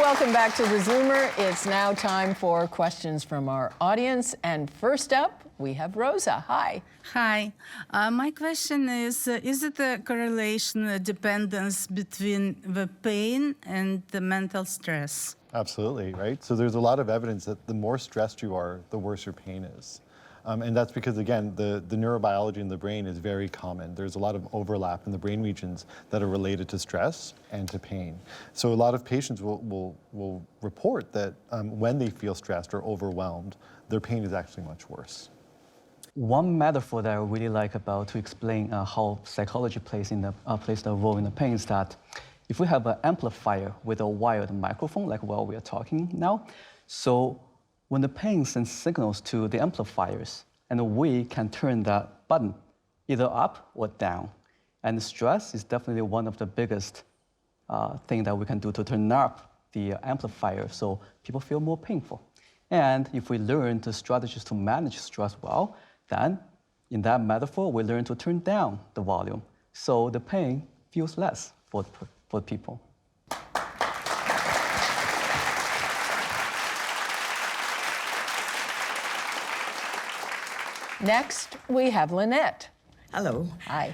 welcome back to theZoomer. It's now time for questions from our audience. And first up, we have Rosa. Hi. Hi. My question is it a correlation, a dependence between the pain and the mental stress? Absolutely, right? So there's a lot of evidence that the more stressed you are, the worse your pain is. And that's because, again, the neurobiology in the brain is very common. There's a lot of overlap in the brain regions that are related to stress and to pain. So a lot of patients will report that when they feel stressed or overwhelmed, their pain is actually much worse. One metaphor that I really like about to explain how psychology plays the role in the pain is that if we have an amplifier with a wired microphone, like while we are talking now, so when the pain sends signals to the amplifiers, and we can turn that button either up or down. And stress is definitely one of the biggest things that we can do to turn up the amplifier so people feel more painful. And if we learn the strategies to manage stress well, then in that metaphor, we learn to turn down the volume so the pain feels less for people. Next, we have Lynette. Hello. Hi.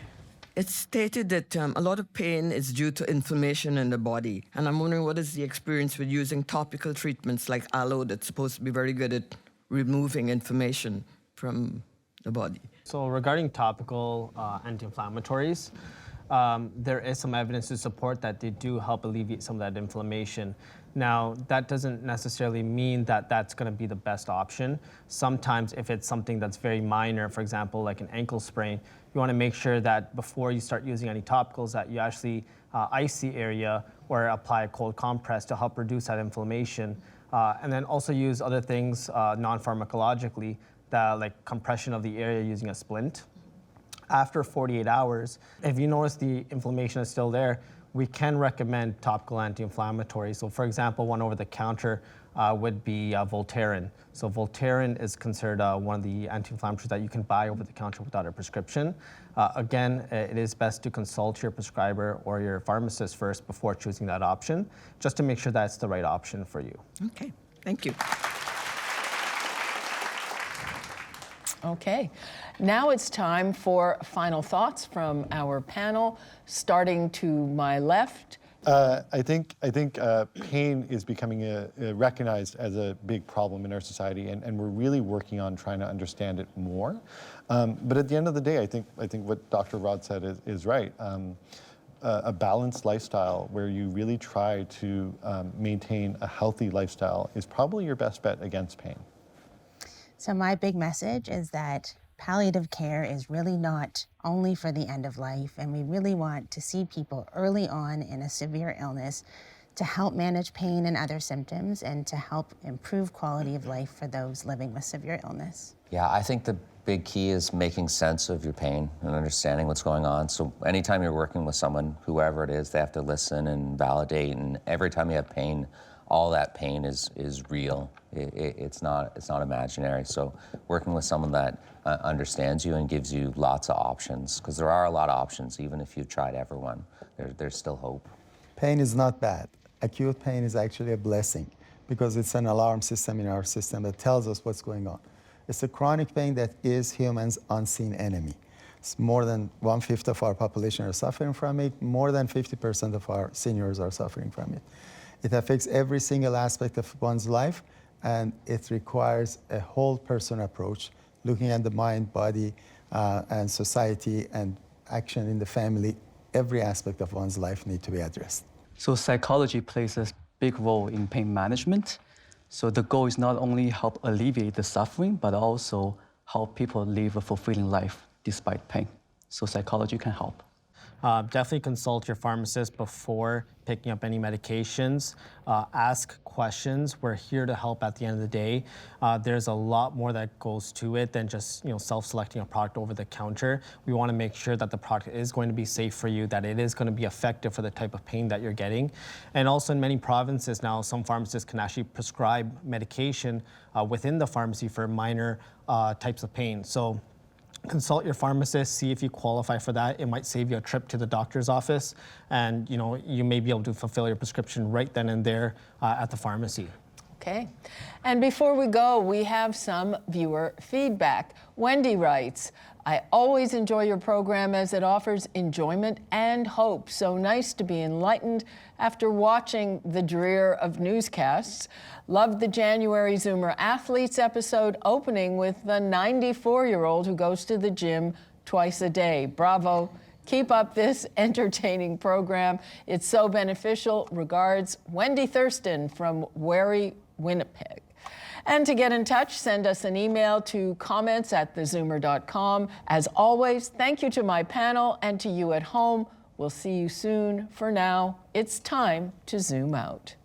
It's stated that a lot of pain is due to inflammation in the body. And I'm wondering, what is the experience with using topical treatments like aloe that's supposed to be very good at removing inflammation from the body? So regarding topical anti-inflammatories, there is some evidence to support that they do help alleviate some of that inflammation. Now, that doesn't necessarily mean that that's going to be the best option. Sometimes if it's something that's very minor, for example, like an ankle sprain, you want to make sure that before you start using any topicals that you actually ice the area or apply a cold compress to help reduce that inflammation. And then also use other things non-pharmacologically, like compression of the area using a splint. After 48 hours, if you notice the inflammation is still there, we can recommend topical anti-inflammatories. So for example, one over the counter would be Voltaren. So Voltaren is considered one of the anti-inflammatories that you can buy over the counter without a prescription. Again, it is best to consult your prescriber or your pharmacist first before choosing that option, just to make sure that's the right option for you. Okay, thank you. Okay, now it's time for final thoughts from our panel. Starting to my left. I think pain is becoming recognized as a big problem in our society, and we're really working on trying to understand it more. But at the end of the day, I think what Dr. Rod said is right. A balanced lifestyle where you really try to maintain a healthy lifestyle is probably your best bet against pain. So my big message is that palliative care is really not only for the end of life, and we really want to see people early on in a severe illness to help manage pain and other symptoms and to help improve quality of life for those living with severe illness. Yeah, I think the big key is making sense of your pain and understanding what's going on. So anytime you're working with someone, whoever it is, they have to listen and validate, and every time you have pain, all that pain is real. It's not imaginary. So working with someone that understands you and gives you lots of options, because there are a lot of options, even if you've tried everyone, there's still hope. Pain is not bad. Acute pain is actually a blessing, because it's an alarm system in our system that tells us what's going on. It's a chronic pain that is humans' unseen enemy. It's more than 1/5 of our population are suffering from it. More than 50% of our seniors are suffering from it. It affects every single aspect of one's life, and it requires a whole person approach, looking at the mind, body, and society, and action in the family. Every aspect of one's life needs to be addressed. So psychology plays a big role in pain management. So the goal is not only help alleviate the suffering, but also help people live a fulfilling life despite pain. So psychology can help. Definitely consult your pharmacist before picking up any medications. Ask questions. We're here to help at the end of the day. There's a lot more that goes to it than just self-selecting a product over the counter. We want to make sure that the product is going to be safe for you, that it is going to be effective for the type of pain that you're getting. And also in many provinces now, some pharmacists can actually prescribe medication within the pharmacy for minor types of pain. So consult your pharmacist, see if you qualify for that. It might save you a trip to the doctor's office, and you may be able to fulfill your prescription right then and there at the pharmacy. Okay. And before we go, we have some viewer feedback. Wendy writes, I always enjoy your program as it offers enjoyment and hope. So nice to be enlightened after watching the drear of newscasts. Loved the January Zoomer Athletes episode opening with the 94-year-old who goes to the gym twice a day. Bravo. Keep up this entertaining program. It's so beneficial. Regards, Wendy Thurston from Wary, Winnipeg. And to get in touch, send us an email to comments@thezoomer.com. As always, thank you to my panel and to you at home. We'll see you soon. For now, it's time to zoom out.